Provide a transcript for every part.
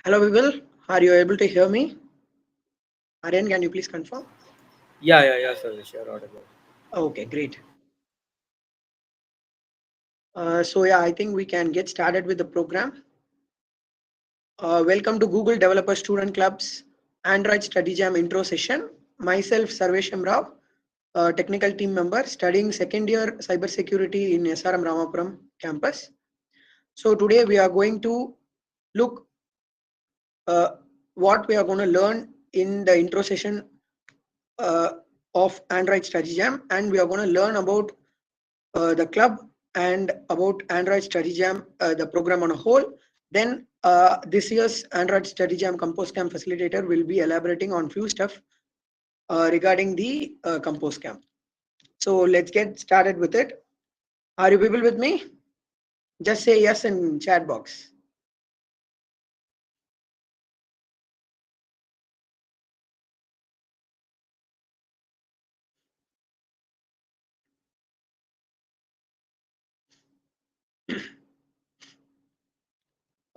Hello, people. Are you able to hear me? Aryan, can you please confirm? Yeah, Sarvesh, you're audible. Okay, great. So I think we can get started with the program. Welcome to Google Developer Student Club's Android Study Jam intro session. Myself, Sarvesham Rao, technical team member studying second year cybersecurity in SRM Ramapuram campus. So today we are going to look uh, what we are going to learn in the intro session uh, of Android Study Jam, and we are going to learn about the club and about Android Study Jam, the program on a whole. Then this year's Android Study Jam Compose Camp facilitator will be elaborating on few stuff regarding the Compose Camp. So let's get started with it. Are you people with me? Just say yes in chat box.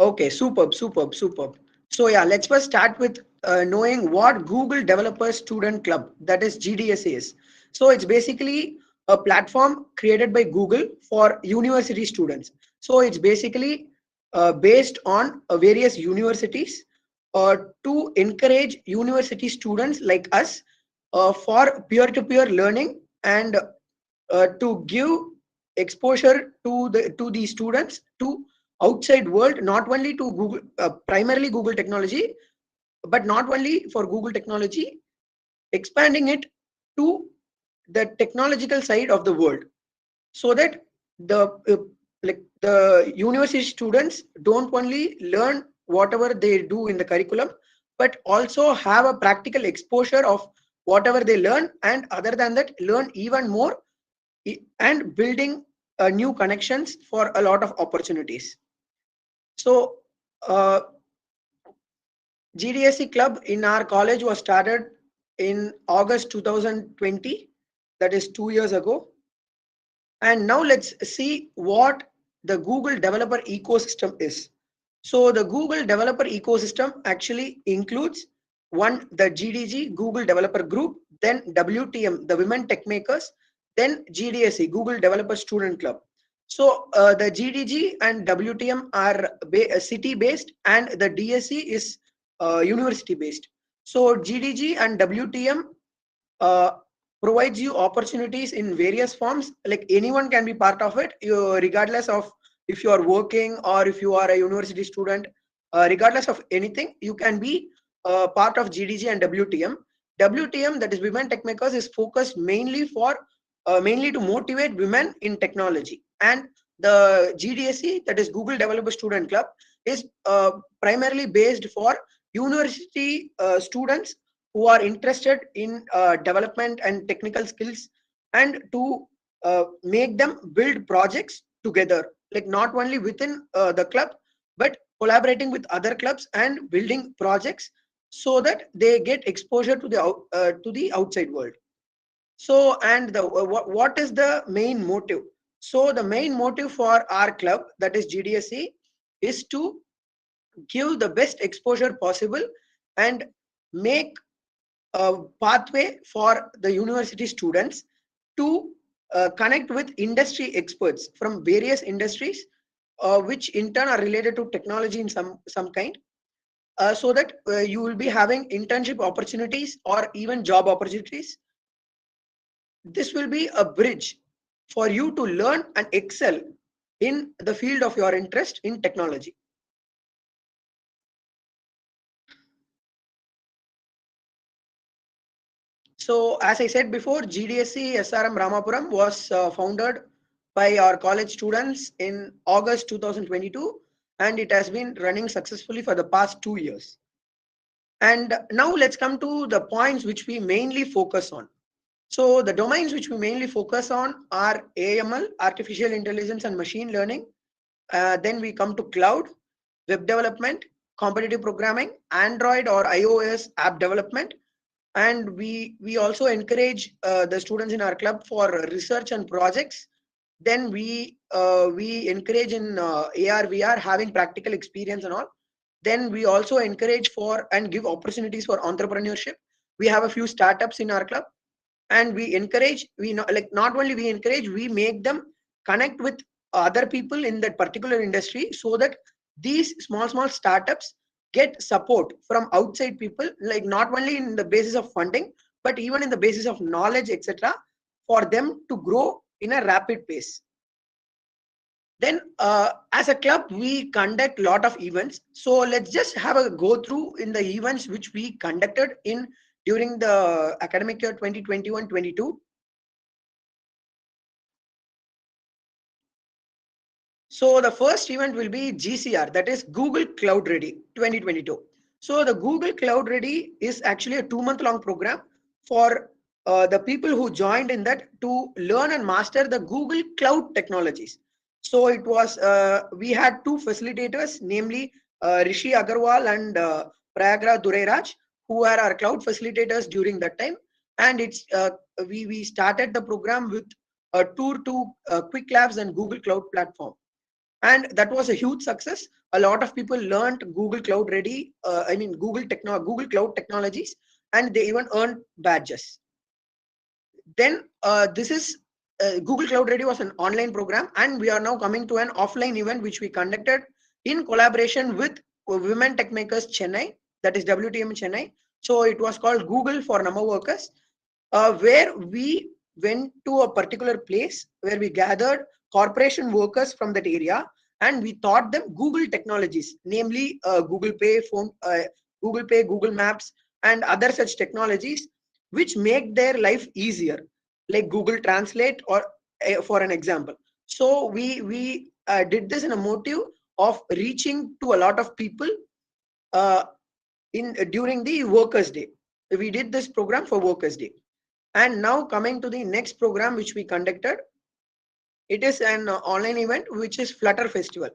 Okay, superb. So let's first start with knowing what Google Developer Student Club, that is GDSA is. So it's basically a platform created by Google for university students. So it's basically based on various universities to encourage university students like us for peer-to-peer learning and to give exposure to the students to outside world, not only to Google, primarily Google technology, but not only for Google technology, expanding it to the technological side of the world, so that the the university students don't only learn whatever they do in the curriculum, but also have a practical exposure of whatever they learn, and other than that learn even more and building new connections for a lot of opportunities. So uh, GDSC club in our college was started in August 2020, that is 2 years ago. And now let's see what the Google developer ecosystem is. So the Google developer ecosystem actually includes one, the GDG, Google Developer Group, then WTM, the Women Tech Makers, then GDSC, Google Developer Student Club. So the GDG and WTM are city based, and the DSC is university based. So GDG and WTM uh, provides you opportunities in various forms, like anyone can be part of it, regardless of if you are working or if you are a university student, regardless of anything you can be part of GDG and WTM, that is Women Tech Makers, is focused mainly to motivate women in technology, and the GDSC, that is Google Developer Student Club, is primarily based for university students who are interested in development and technical skills, and to make them build projects together, like not only within the club, but collaborating with other clubs and building projects, so that they get exposure to the outside world. So, and what is the main motive? So the main motive for our club, that is GDSC, is to give the best exposure possible and make a pathway for the university students to connect with industry experts from various industries, which in turn are related to technology in some kind, so that you will be having internship opportunities or even job opportunities. This will be a bridge for you to learn and excel in the field of your interest in technology. So, as I said before, GDSC SRM Ramapuram was founded by our college students in August 2022, and it has been running successfully for the past 2 years. And now let's come to the points which we mainly focus on. So, the domains which we mainly focus on are AML, artificial intelligence and machine learning. Then we come to cloud, web development, competitive programming, Android or iOS app development, and we also encourage the students in our club for research and projects. Then we encourage in AR VR, having practical experience and all. Then we also encourage for and give opportunities for entrepreneurship. We have a few startups in our club, and we encourage, we know, like not only we encourage, we make them connect with other people in that particular industry, so that these small startups get support from outside people, like not only in the basis of funding, but even in the basis of knowledge, etc., for them to grow in a rapid pace. Then as a club, we conduct a lot of events. So let's just have a go through in the events which we conducted in during the academic year 2021-22. So the first event will be GCR, that is Google Cloud Ready 2022. So the Google Cloud Ready is actually a 2-month long program for the people who joined in that to learn and master the Google Cloud technologies. So it was, we had two facilitators, namely Rishi Agarwal and Prayagra Durairaj, who were our cloud facilitators during that time. And we started the program with a tour to Quick Labs and Google Cloud platform, and that was a huge success. A lot of people learned Google Cloud Ready, Google Cloud technologies, and they even earned badges. Then this is Google Cloud Ready was an online program, and we are now coming to an offline event which we conducted in collaboration with Women Tech Makers Chennai, that is WTM Chennai. So it was called Google for Number Workers, where we went to a particular place where we gathered corporation workers from that area, and we taught them Google technologies, namely Google Pay, Google Pay, Google Maps, and other such technologies which make their life easier, like Google Translate, or for an example. So we did this in a motive of reaching to a lot of people uh, in during the Workers' Day. We did this program for Workers' Day. And now coming to the next program which we conducted, it is an online event which is Flutter Festival.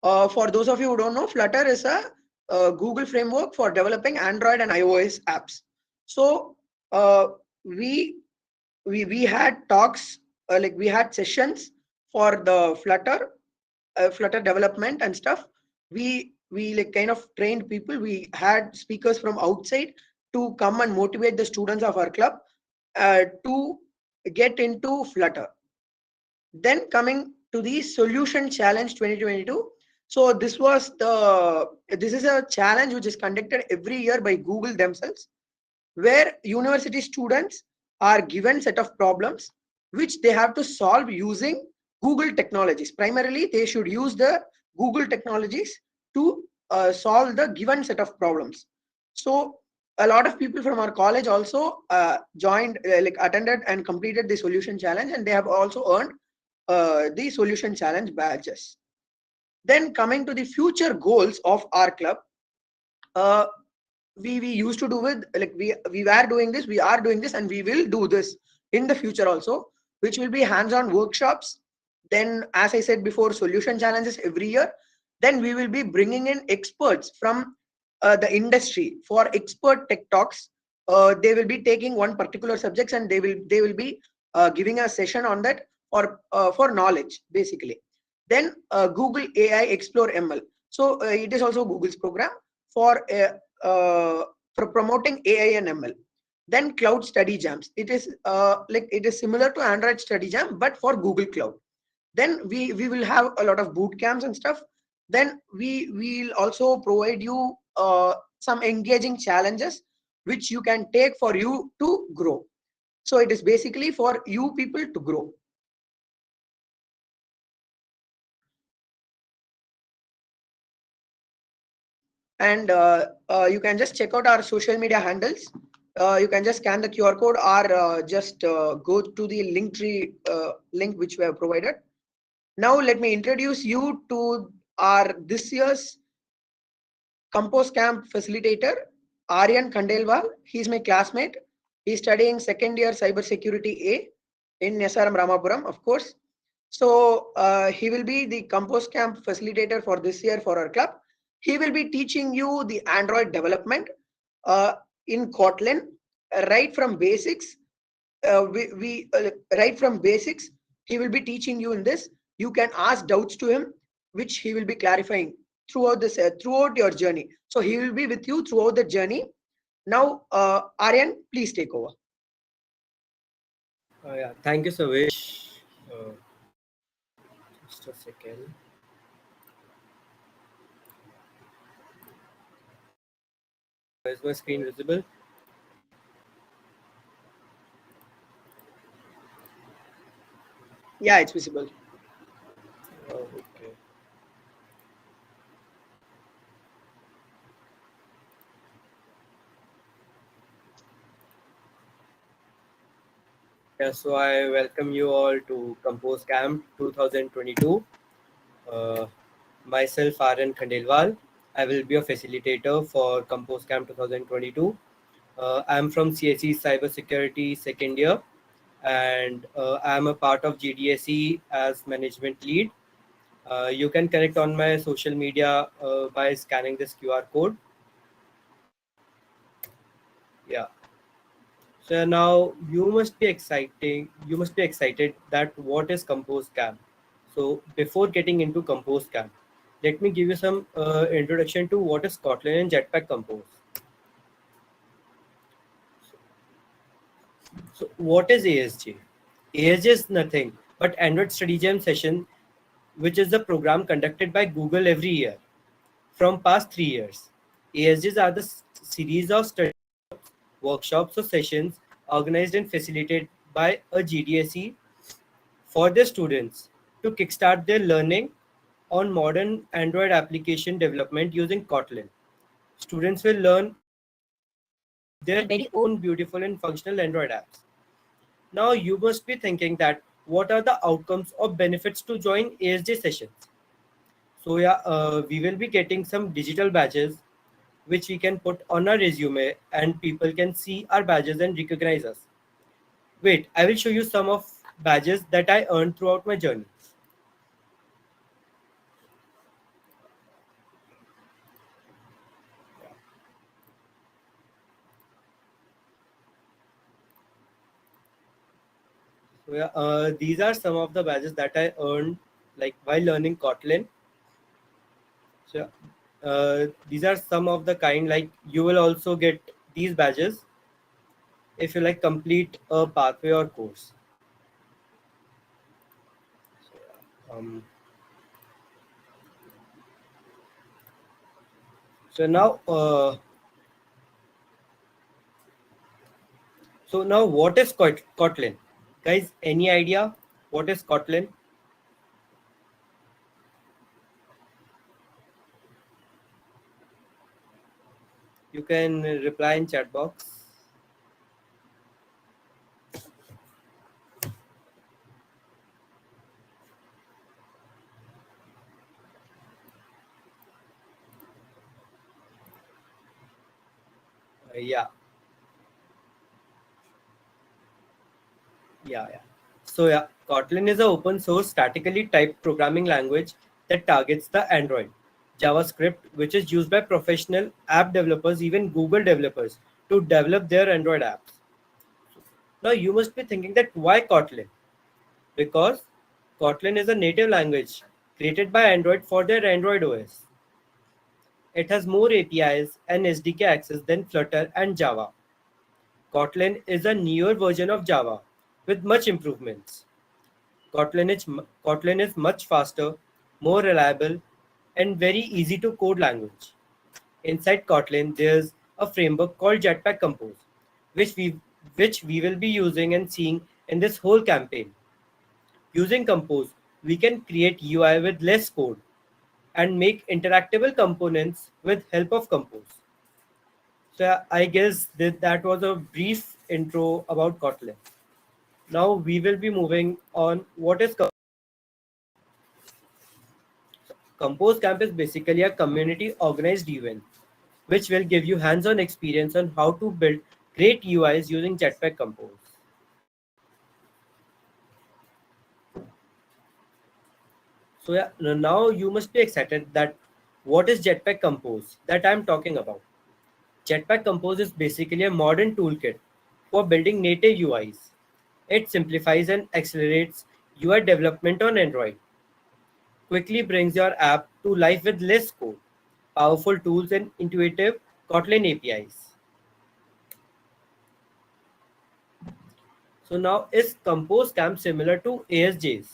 For those of you who don't know, Flutter is a Google framework for developing Android and iOS apps. So uh, we we had talks, like we had sessions for the Flutter development and stuff. We like kind of trained people. We had speakers from outside to come and motivate the students of our club to get into Flutter. Then coming to the Solution Challenge 2022. So this is a challenge which is conducted every year by Google themselves, where university students are given set of problems which they have to solve using Google technologies. Primarily, they should use the Google technologies to solve the given set of problems. So a lot of people from our college also joined, like attended and completed the solution challenge, and they have also earned the solution challenge badges. Then coming to the future goals of our club, uh, we used to do with, like we were doing this, we are doing this, and we will do this in the future also, which will be hands-on workshops. Then, as I said before, solution challenges every year. Then we will be bringing in experts from the industry for expert tech talks. They will be taking one particular subjects, and they will be giving a session on that for knowledge basically. Then Google AI Explore ML. So it is also Google's program for for promoting AI and ML. Then Cloud Study Jams. It is like it is similar to Android Study Jam, but for Google Cloud. Then we will have a lot of boot camps and stuff. Then we will also provide you some engaging challenges which you can take for you to grow. So it is basically for you people to grow. And you can just check out our social media handles. You can just scan the QR code, or just go to the link tree link which we have provided. Now let me introduce you to our this year's Compose Camp facilitator, Aryan Khandelwal. He's my classmate. He's studying second year cybersecurity A in SRM Ramapuram, of course. So he will be the Compose Camp facilitator for this year for our club. He will be teaching you the Android development in Kotlin, right from basics. Right from basics, he will be teaching you in this. You can ask doubts to him, which he will be clarifying throughout your journey. So he will be with you throughout the journey. Now, Aryan, please take over. Yeah, thank you, Savesh. Just a second. Is my screen visible? Yeah, it's visible. Oh, okay. Yeah, so I welcome you all to Compose Camp 2022. Uh, Myself, Aryan Khandelwal. I will be a facilitator for Compose Camp 2022. I'm from CSE Cybersecurity second year, and I'm a part of GDSE as management lead. You can connect on my social media by scanning this QR code. Yeah. So now You must be excited that what is Compose Camp. So before getting into Compose Camp, let me give you some introduction to what is Kotlin and Jetpack Compose. So what is ASJ? ASJ is nothing but Android Study Jam session, which is the program conducted by Google every year from past 3 years. ASJs are the series of study workshops or sessions organized and facilitated by a GDSE for their students to kickstart their learning on modern Android application development using Kotlin. Students will learn their very own beautiful and functional Android apps. Now you must be thinking that what are the outcomes or benefits to join ASJ sessions? So yeah, we will be getting some digital badges which we can put on our resume and people can see our badges and recognize us. Wait, I will show you some of badges that I earned throughout my journey. So yeah, these are some of the badges that I earned like while learning Kotlin. So yeah, these are some of the kind like you will also get these badges if you like complete a pathway or course. Um, so now, uh, now what is Kotlin? Guys, any idea what is Kotlin? You can reply in chat box. Yeah, yeah. So yeah, Kotlin is an open source statically typed programming language that targets the Android. JavaScript, which is used by professional app developers, even Google developers, to develop their Android apps. Now you must be thinking that why Kotlin? Because Kotlin is a native language created by Android for their Android OS. It has more APIs and SDK access than Flutter and Java. Kotlin is a newer version of Java with much improvements. Kotlin is much faster, more reliable, and very easy to code language. Inside Kotlin, there's a framework called Jetpack Compose, which we will be using and seeing in this whole campaign. Using Compose, we can create UI with less code and make interactable components with help of Compose. So I guess that was a brief intro about Kotlin. Now we will be moving on. What is Compose Camp is basically a community organized event which will give you hands-on experience on how to build great UIs using Jetpack Compose. So yeah, now you must be excited that what is Jetpack Compose that I'm talking about. Jetpack Compose is basically a modern toolkit for building native UIs. It simplifies and accelerates UI development on Android, quickly brings your app to life with less code, powerful tools, and intuitive Kotlin APIs. So now, is Compose Camp similar to ASJs?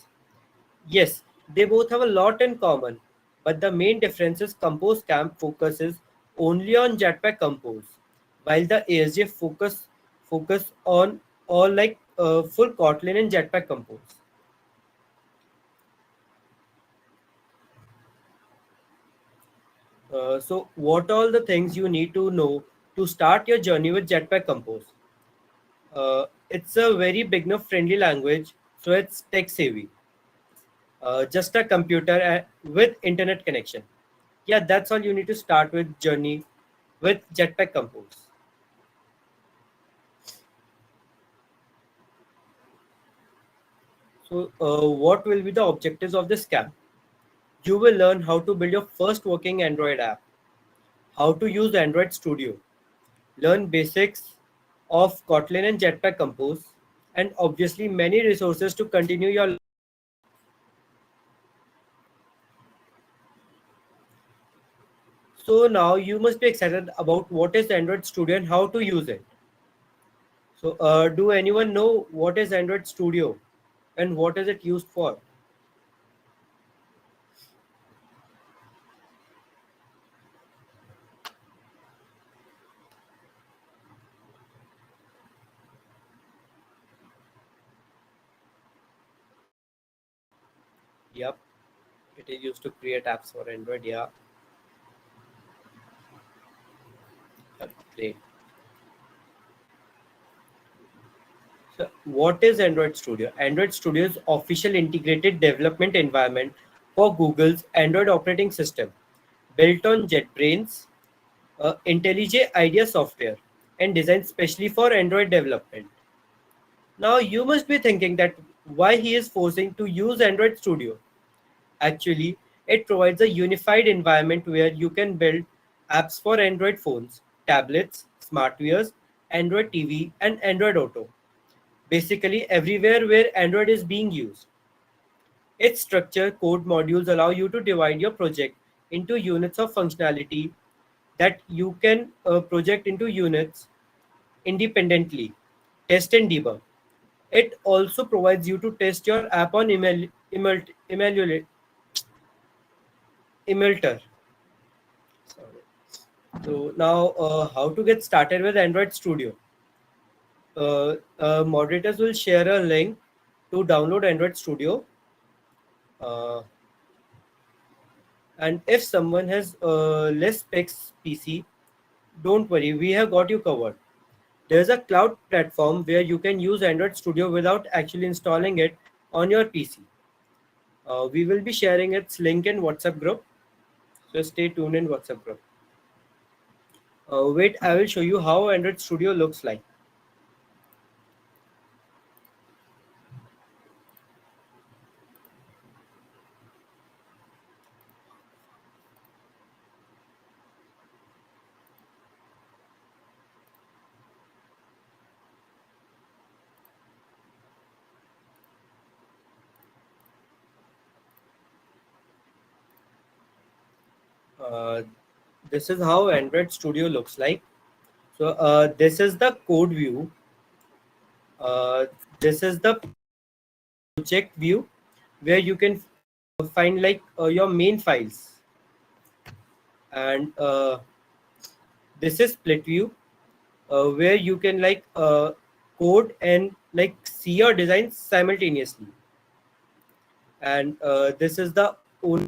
Yes, they both have a lot in common, but the main difference is Compose Camp focuses only on Jetpack Compose, while the ASJ focus on all full Kotlin and Jetpack Compose. So, what all the things you need to know to start your journey with Jetpack Compose? It's a very beginner friendly language, so it's tech savvy. Just a computer with internet connection. Yeah, that's all you need to start with journey with Jetpack Compose. So, what will be the objectives of this camp? You will learn how to build your first working Android app, how to use Android Studio, learn basics of Kotlin and Jetpack Compose, and obviously many resources to continue your. So now you must be excited about what is Android Studio and how to use it. So, do anyone know what is Android Studio and what is it used for? Yep, it is used to create apps for Android. Yeah, yep, great. So, what is Android Studio? Android Studio is official integrated development environment for Google's Android operating system, built on JetBrains, IntelliJ IDEA software, and designed specially for Android development. Now, you must be thinking that why he is forcing to use Android Studio. Actually, it provides a unified environment where you can build apps for Android phones, tablets, smartwares, Android TV, and Android Auto. Basically, everywhere where Android is being used. Its structure code modules allow you to divide your project into units of functionality that you can project into units independently, test and debug. It also provides you to test your app on Emulter. Sorry. So now, how to get started with Android Studio? Moderators will share a link to download Android Studio. Uh, and if someone has less specs PC, don't worry, we have got you covered. There's a cloud platform where you can use Android Studio without actually installing it on your PC. We will be sharing its link in WhatsApp group, so stay tuned in WhatsApp group. Wait, I will show you how Android Studio looks like. Uh, this is how Android Studio looks like. So this is the code view. Uh, this is the project view where you can find your main files, and this is split view where you can code and see your designs simultaneously, and this is the own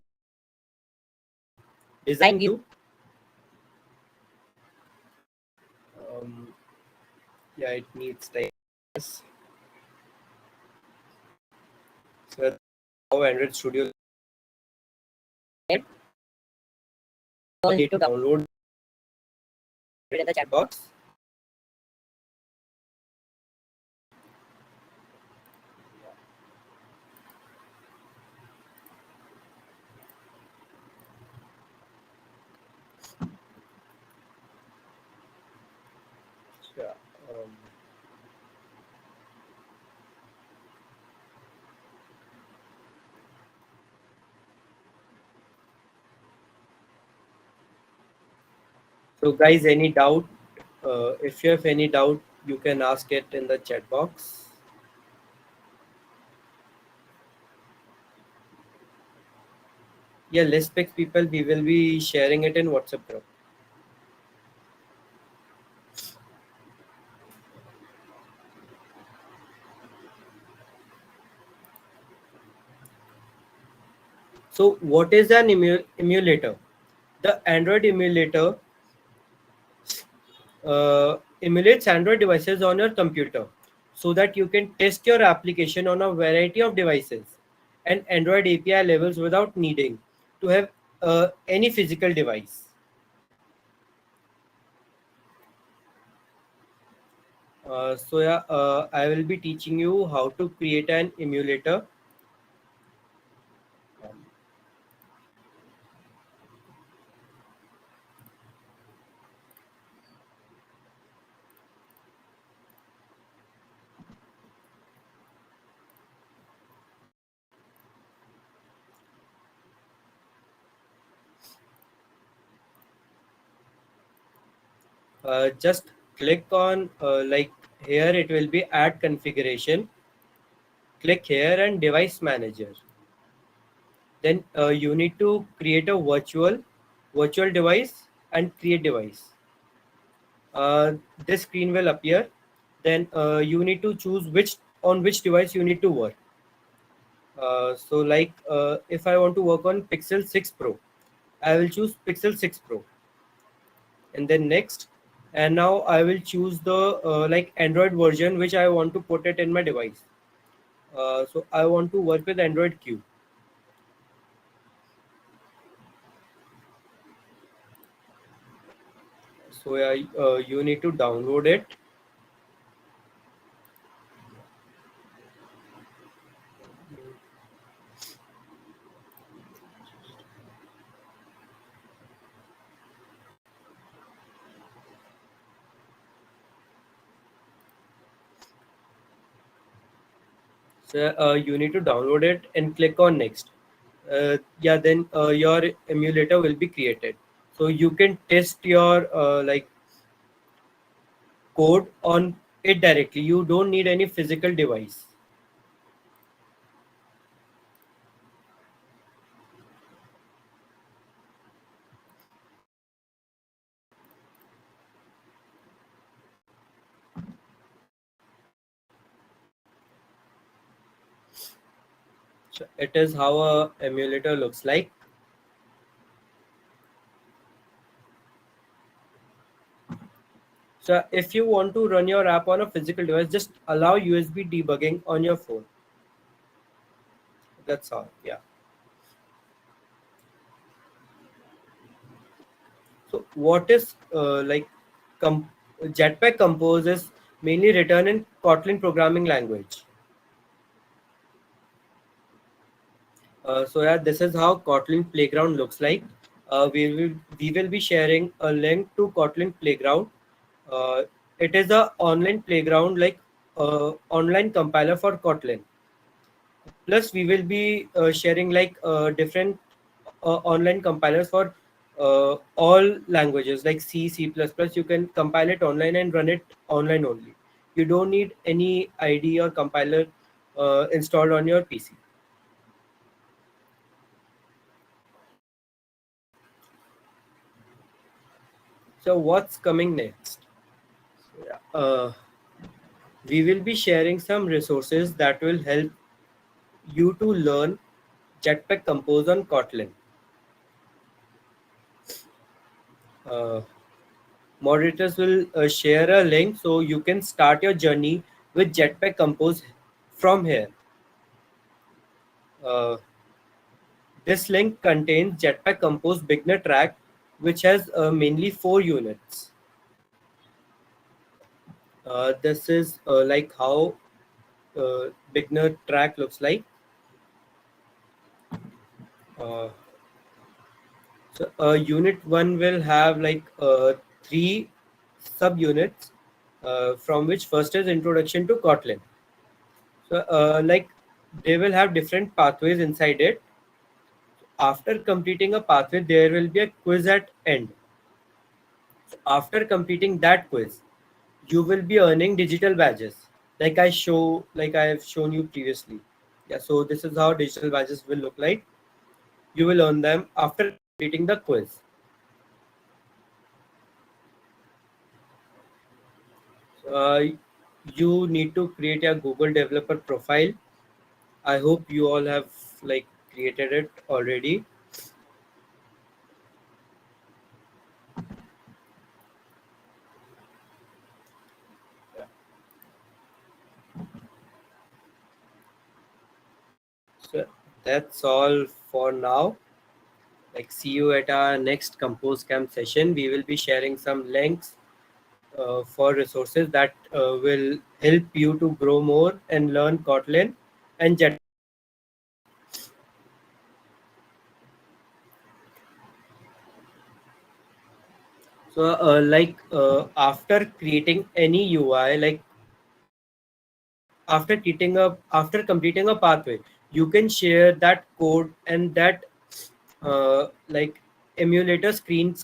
design view. Um, yeah, it needs like this. So how Android Studio need to download in the chat box. Yeah. So guys, any doubt? If you have any doubt, you can ask it in the chat box. Yeah, let's pick people. We will be sharing it in WhatsApp group. So what is an emulator? The Android emulator emulates Android devices on your computer so that you can test your application on a variety of devices and Android API levels without needing to have any physical device. I will be teaching you how to create an emulator. Just click on like here it will be add configuration. Click here and device manager. Then you need to create a virtual device and create device. This screen will appear. Then you need to choose which device you need to work. If I want to work on Pixel 6 Pro, I will choose Pixel 6 Pro and then next. And now I will choose the like Android version which I want to put it in my device. So I want to work with Android Q. So yeah, you need to download it. So you need to download it and click on next. Yeah, then your emulator will be created. So you can test your like code on it directly. You don't need any physical device. So it is how a emulator looks like. So if you want to run your app on a physical device, just allow USB debugging on your phone. That's all. Yeah. So what is Jetpack Compose is mainly written in Kotlin programming language. So yeah, this is how Kotlin Playground looks like. We will be sharing a link to Kotlin Playground. Uh, it is a online playground like online compiler for Kotlin. Plus, we will be sharing like different online compilers for all languages like C, C++. You can compile it online and run it online only. You don't need any IDE or compiler installed on your PC. So what's coming next? Uh, we will be sharing some resources that will help you to learn Jetpack Compose on Kotlin. Uh, Moderators will share a link so you can start your journey with Jetpack Compose from here. Uh, this link contains Jetpack Compose beginner track, which has mainly 4 units. This is like how beginner track looks like. Uh, Unit 1 will have like 3 subunits, from which first is introduction to Kotlin. So they will have different pathways inside it. After completing a pathway, there will be a quiz at end. After completing that quiz, you will be earning digital badges, like I have shown you previously. Yeah, so this is how digital badges will look like. You will earn them after completing the quiz. uh, you need to create a Google developer profile. I hope you all have like created it already. So that's all for now. Like, see you at our next Compose Camp session. We will be sharing some links for resources that will help you to grow more and learn Kotlin and Jet. So, after creating any UI, like after completing a pathway, you can share that code and that like emulator screen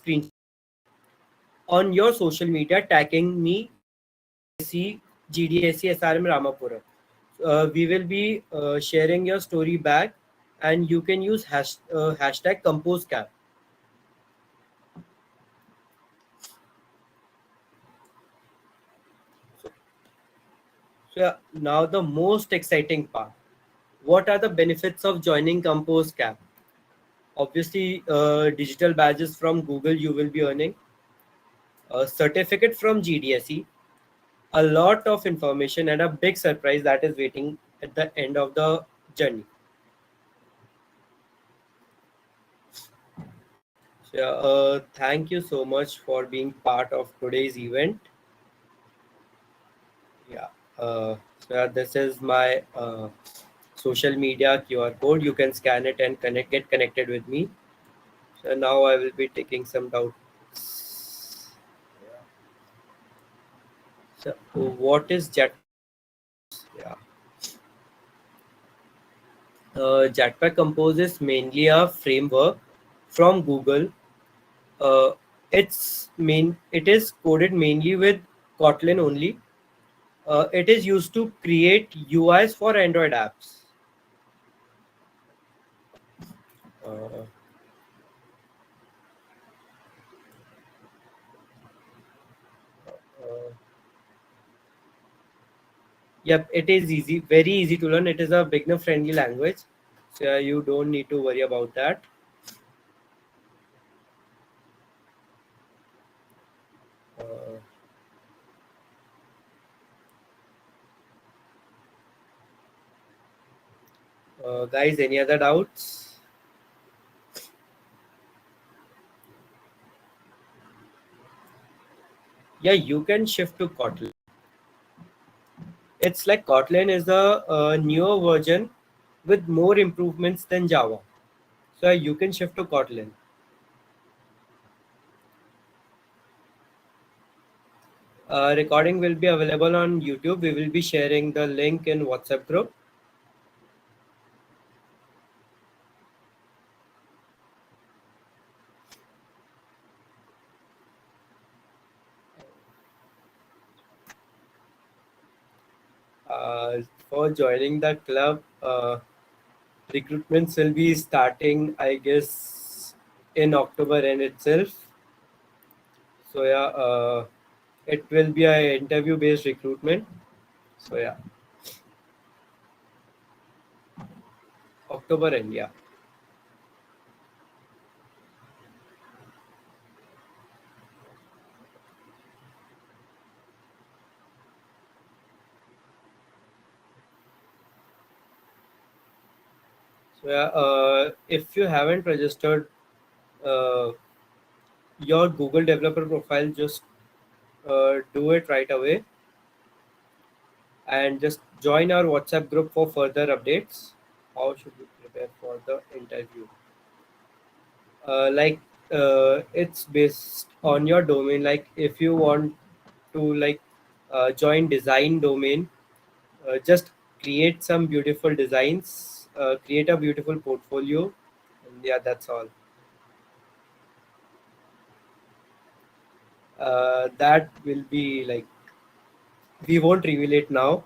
on your social media, tagging me GDSC GDSC SRM Ramapura. We will be sharing your story back, and you can use hashtag ComposeCamp. So yeah, now the most exciting part. What are the benefits of joining ComposeCamp? Obviously, digital badges from Google you will be earning, a certificate from GDSE, a lot of information, and a big surprise that is waiting at the end of the journey. So, thank you so much for being part of today's event. Yeah. This is my social media QR code. You can scan it and get connected with me. So now I will be taking some doubts. So what is Jet? Yeah. Jetpack Compose is mainly a framework from Google. Uh, it is coded mainly with Kotlin only. It is used to create UIs for Android apps. Uh, uh, yep, it is easy, very easy to learn. It is a beginner friendly language, so you don't need to worry about that. Uh, Guys, any other doubts? Yeah, you can shift to Kotlin. It's like Kotlin is a newer version with more improvements than Java. So you can shift to Kotlin. Recording will be available on YouTube. We will be sharing the link in WhatsApp group. For joining the club, recruitments will be starting, I guess, in October end itself. So yeah, it will be a interview based recruitment. So yeah, October end. Yeah. So yeah, if you haven't registered uh, your Google developer profile, just do it right away and just join our WhatsApp group for further updates. How should we prepare for the interview? Like it's based on your domain. Like if you want to join design domain, just create some beautiful designs, create a beautiful portfolio, and yeah, that's all. That will be like, we won't reveal it now.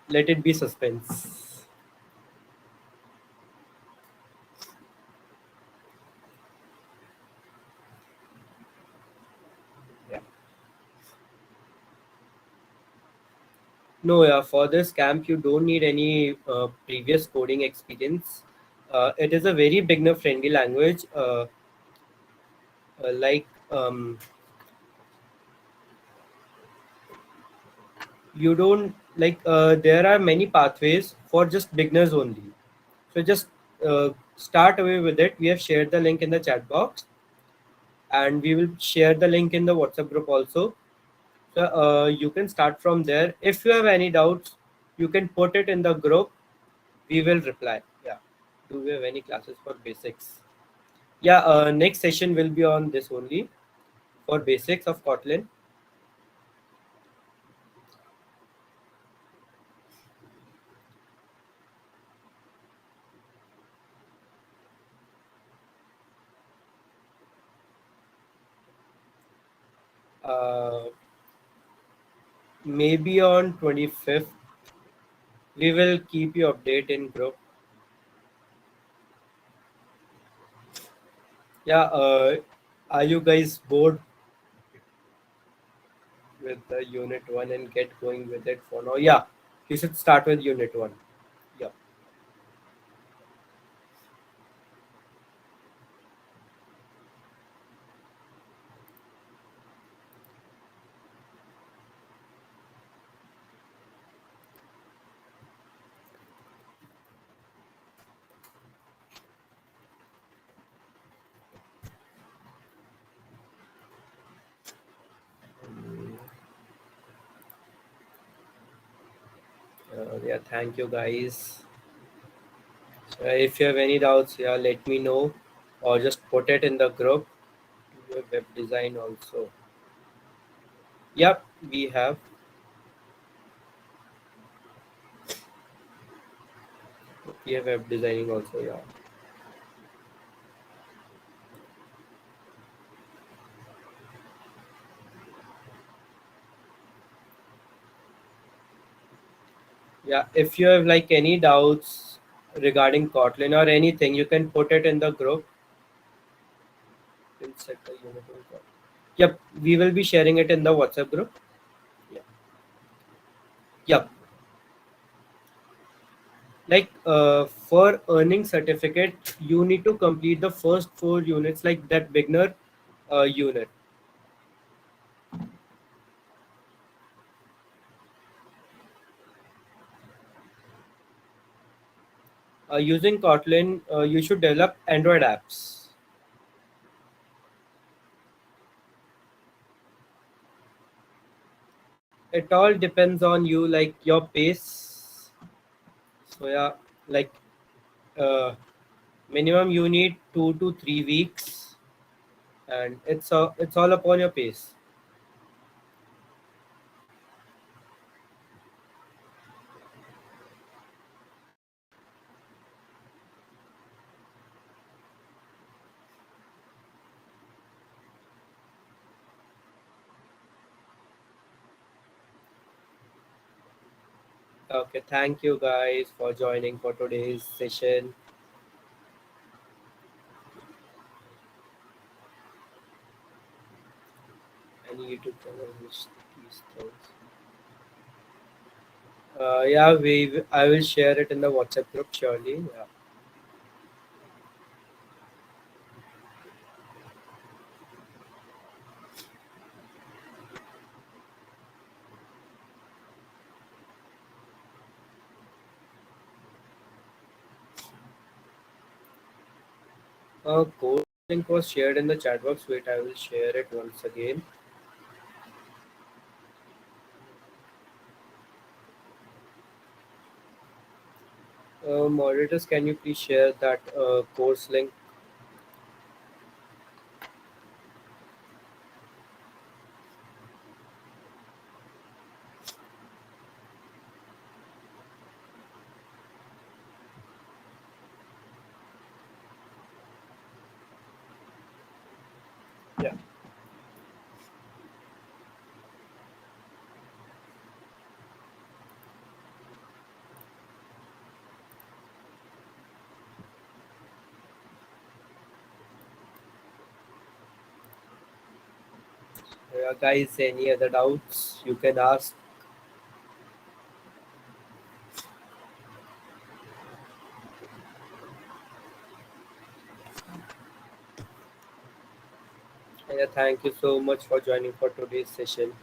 Let it be suspense. Yeah. No, yeah, for this camp, you don't need any previous coding experience. It is a very beginner friendly language. Like you don't like there are many pathways for just beginners only. So just start away with it. We have shared the link in the chat box, and we will share the link in the WhatsApp group also. So you can start from there. If you have any doubts, you can put it in the group. We will reply. Yeah. Do we have any classes for basics? Yeah. Next session will be on this only for basics of Kotlin. Uh, Maybe on 25th. We will keep you update in group. Yeah. Are you guys bored with the unit one and get going with it for now? Yeah. You should start with unit one. Yeah. Yeah. Thank you guys. So if you have any doubts, yeah, let me know, or just put it in the group. Your web design also. Yep, we have. We have web designing also. Yeah. Yeah. If you have like any doubts regarding Kotlin or anything, you can put it in the group. We'll set the unit on Kotlin. Yep, we will be sharing it in the WhatsApp group. Yeah. Yep. Like for earning certificate, you need to complete the first 4 units, like that beginner unit. Using Kotlin, you should develop Android apps. It all depends on you, like your pace. So yeah, like uh, minimum you need 2 to 3 weeks, and it's all upon your pace. Okay, thank you guys for joining for today's session. Any YouTube channel which these things. Yeah, I will share it in the WhatsApp group surely. Yeah. Code link was shared in the chat box. Wait, I will share it once again. Moderators, can you please share that course link? Yeah. Guys, any other doubts you can ask? Thank you so much for joining for today's session.